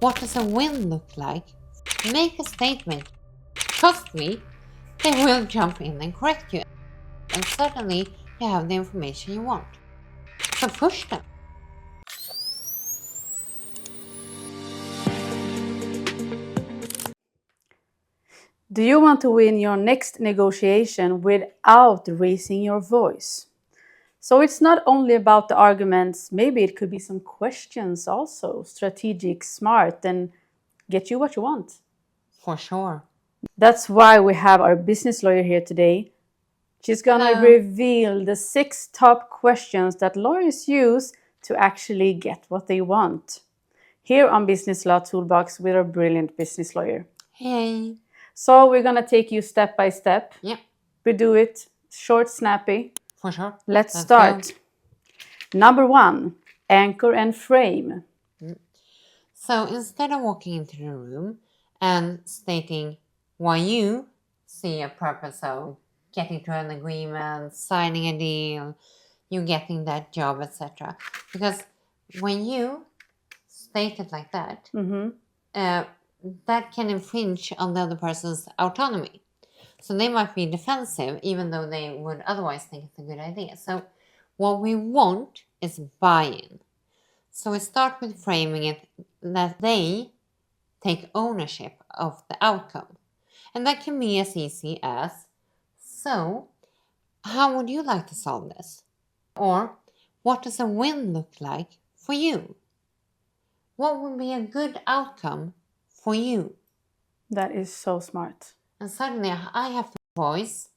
What does a win look like? Make a statement. Trust me, they will jump in and correct you. And suddenly you have the information you want. So push them. Do you want to win your next negotiation without raising your voice? So it's not only about the arguments, maybe it could be some questions also, strategic, smart, and get you what you want. For sure. That's why we have our business lawyer here today. She's gonna reveal the 6 top questions that lawyers use to actually get what they want. Here on Business Law Toolbox with our brilliant business lawyer. Hey. So we're gonna take you step by step. Yep. We do it short, snappy. For sure. Let's start. Go. Number 1, anchor and frame. So instead of walking into the room and stating why you see a purpose of getting to an agreement, signing a deal, you getting that job, etc. Because when you state it like that, that can infringe on the other person's autonomy. So they might be defensive, even though they would otherwise think it's a good idea. So what we want is buy-in. So we start with framing it that they take ownership of the outcome. And that can be as easy as, so how would you like to solve this? Or what does a win look like for you? What would be a good outcome for you? That is so smart. And suddenly I have to voice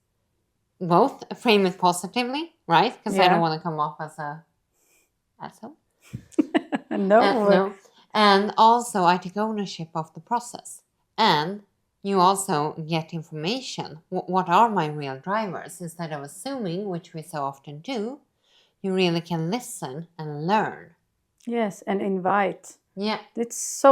both, frame it positively, right? Because I don't want to come off as a asshole. No. And also I take ownership of the process. And you also get information. What are my real drivers? Instead of assuming, which we so often do, you really can listen and learn. Yes, and invite. Yeah. It's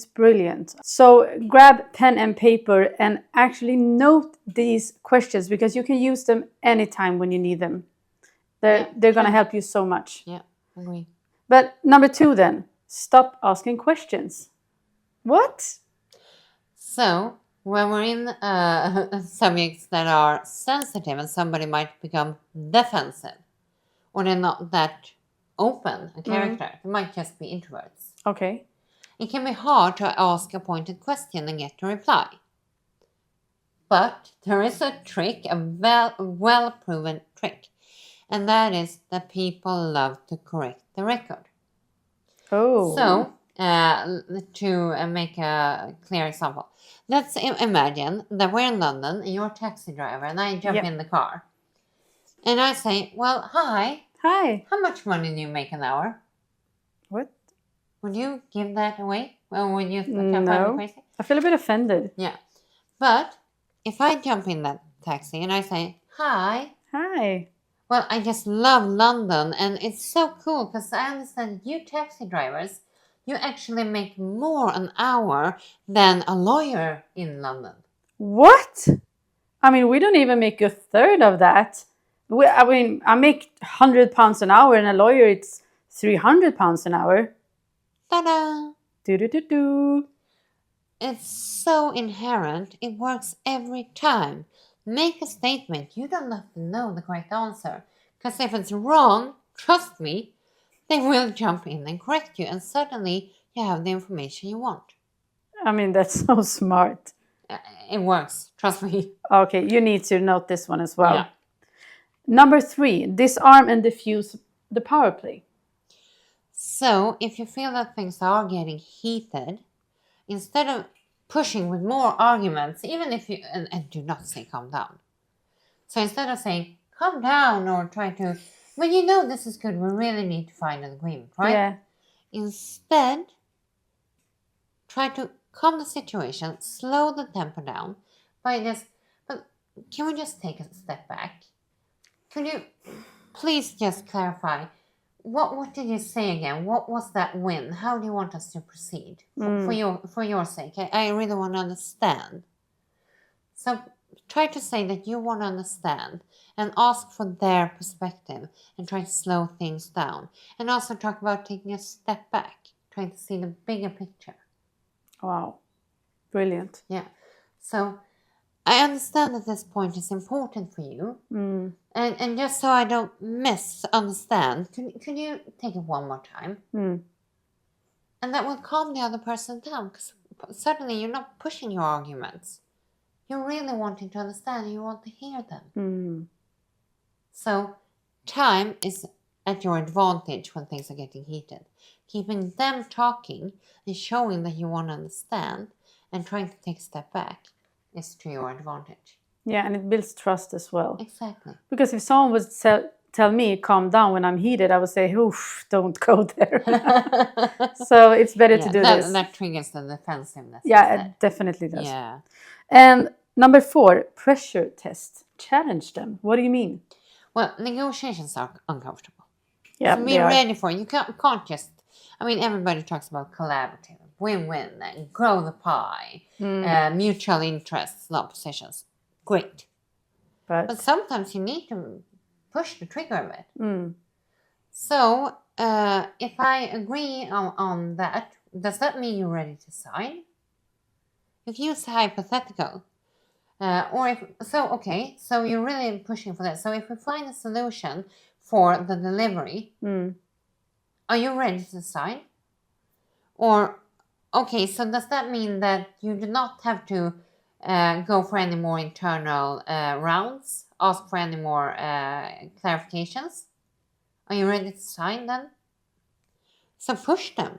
brilliant. So grab pen and paper and actually note these questions because you can use them anytime when you need them. They're going to help you so much. Yeah, agree. But number 2 then, stop asking questions. What? So when we're in subjects that are sensitive and somebody might become defensive or they're not that open a character, they might just be introverts. Okay. It can be hard to ask a pointed question and get a reply. But there is a trick, a well-proven trick, and that is that people love to correct the record. Oh. So, to make a clear example, let's imagine that we're in London and you're a taxi driver and I jump in the car. And I say, well, hi. Hi. How much money do you make an hour? What? Would you give that away? Or would you find me crazy? I feel a bit offended. Yeah. But if I jump in that taxi and I say, hi. Hi. Well, I just love London and it's so cool because I understand you taxi drivers, you actually make more an hour than a lawyer in London. What? I mean, we don't even make a third of that. I make £100 an hour and a lawyer, it's £300 an hour. Ta-da! Do-do-do-do. It's so inherent, it works every time. Make a statement. You don't have to know the correct answer. Because if it's wrong, trust me, they will jump in and correct you. And suddenly you have the information you want. I mean, that's so smart. It works. Trust me. Okay, you need to note this one as well. Yeah. Number 3, disarm and diffuse the power play. So if you feel that things are getting heated, instead of pushing with more arguments, even if you, and do not say calm down. So instead of saying calm down or try to, well, you know this is good, we really need to find an agreement, right? Yeah. Instead, try to calm the situation, slow the tempo down by just, but can we just take a step back? Could you please just clarify, what did you say again? What was that win? How do you want us to proceed? For your sake, I really want to understand. So try to say that you want to understand and ask for their perspective and try to slow things down. And also talk about taking a step back, trying to see the bigger picture. Wow. Brilliant. Yeah. So I understand that this point is important for you. Mm. And just so I don't misunderstand, can you take it one more time? Mm. And that will calm the other person down, because suddenly you're not pushing your arguments. You're really wanting to understand and you want to hear them. Mm. So time is at your advantage when things are getting heated. Keeping them talking and showing that you want to understand and trying to take a step back is to your advantage. Yeah, and it builds trust as well. Exactly. Because if someone would tell me calm down when I'm heated, I would say, oof, don't go there. So it's better to do this. That triggers the defensiveness. Yeah, instead. it definitely does. Yeah. And number 4, pressure test. Challenge them. What do you mean? Well, negotiations are uncomfortable. Yeah, So be they are. ready for it. You can't just, I mean, everybody talks about collaborative, win-win, and grow the pie, mutual interests, not positions. Great. But sometimes you need to push the trigger a bit. Mm. So if I agree on that, does that mean you're ready to sign? You can use hypothetical. So you're really pushing for that. So if we find a solution for the delivery, are you ready to sign? Or, okay, so does that mean that you do not have to go for any more internal rounds, ask for any more clarifications? Are you ready to sign then? So push them.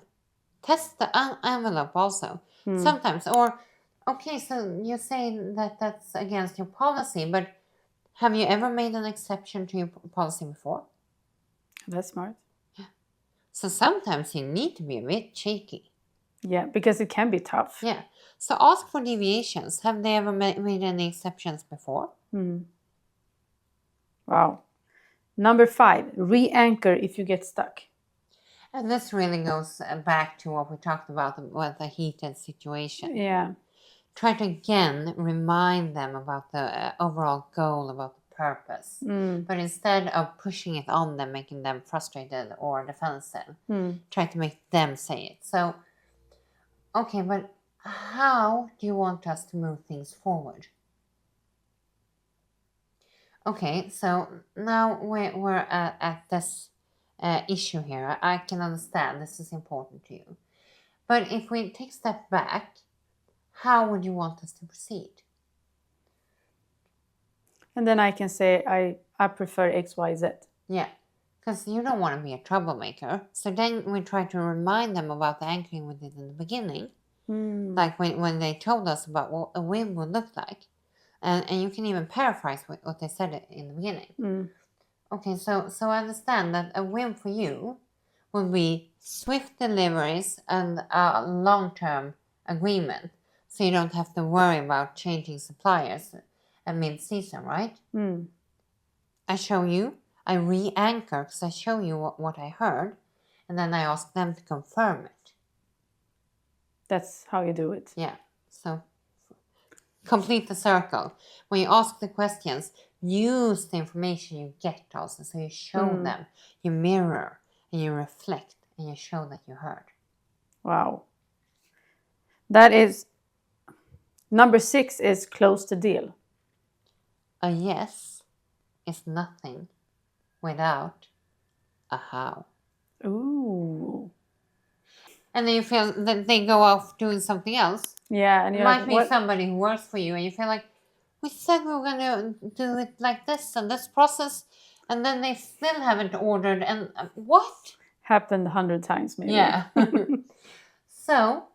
Test the envelope also. Sometimes, or, okay, so you say that that's against your policy, but have you ever made an exception to your policy before? That's smart. So sometimes you need to be a bit cheeky. Yeah, because it can be tough. Yeah. So ask for deviations. Have they ever made any exceptions before? Wow. Number 5, re-anchor if you get stuck. And this really goes back to what we talked about with a heated situation. Yeah. Try to again remind them about the overall goal, about the purpose. But instead of pushing it on them, making them frustrated or defensive, try to make them say it. So, okay, but how do you want us to move things forward? Okay, so now we're at this issue here. I can understand this is important to you. But if we take a step back, how would you want us to proceed? And then I can say, I prefer X, Y, Z. Yeah, because you don't want to be a troublemaker. So then we try to remind them about the anchoring we did in the beginning. Like when they told us about what a win would look like. And you can even paraphrase what they said in the beginning. Okay, so I understand that a win for you would be swift deliveries and a long-term agreement. So you don't have to worry about changing suppliers at mid-season, right? I show you, I re-anchor because I show you what I heard, and then I ask them to confirm it. That's how you do it. Yeah, so complete the circle. When you ask the questions, use the information you get also. So you show them, you mirror, and you reflect, and you show that you heard. Wow. That is, number 6 is close the deal. A yes is nothing without a how. Ooh. And then you feel that they go off doing something else. Yeah, and it you're might like, be what? somebody who works for you, and you feel like, we said we were going to do it like this and this process, and then they still haven't ordered, and what? Happened 100 times maybe. Yeah. So,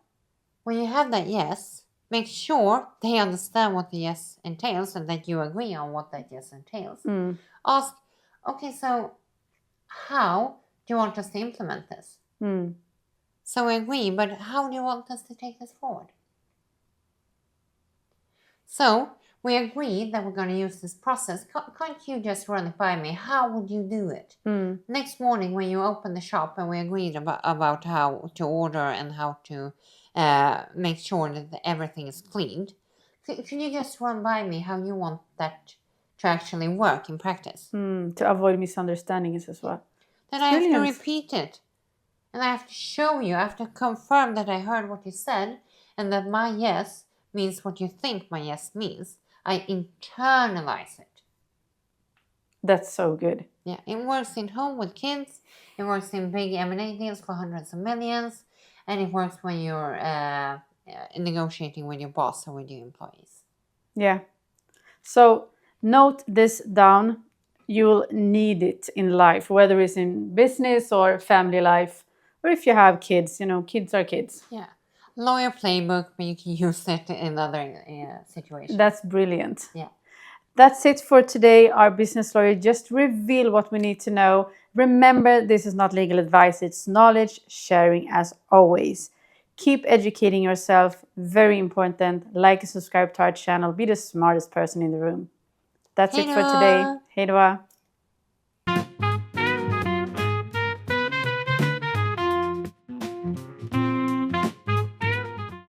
when you have that yes, make sure they understand what the yes entails and that you agree on what that yes entails. Ask, okay, so how do you want us to implement this? So we agree, but how do you want us to take this forward? So we agreed that we're going to use this process. Can't you just run it by me? How would you do it? Next morning when you open the shop and we agreed about how to order and how to make sure that everything is cleaned, can you just run by me how you want that to actually work in practice? To avoid misunderstandings as well. Then I have to repeat it. And I have to show you, I have to confirm that I heard what you said and that my yes means what you think my yes means. I internalize it. That's so good. Yeah, it works in home with kids. It works in big M&A deals for hundreds of millions. And it works when you're negotiating with your boss or with your employees. Yeah. So note this down. You'll need it in life, whether it's in business or family life, or if you have kids, kids are kids. Yeah. Lawyer Playbook, but you can use it in other situations. That's brilliant. Yeah. That's it for today. Our business lawyer just revealed what we need to know. Remember, this is not legal advice, it's knowledge sharing as always. Keep educating yourself, very important. Like and subscribe to our channel. Be the smartest person in the room. That's it for today. Hej då!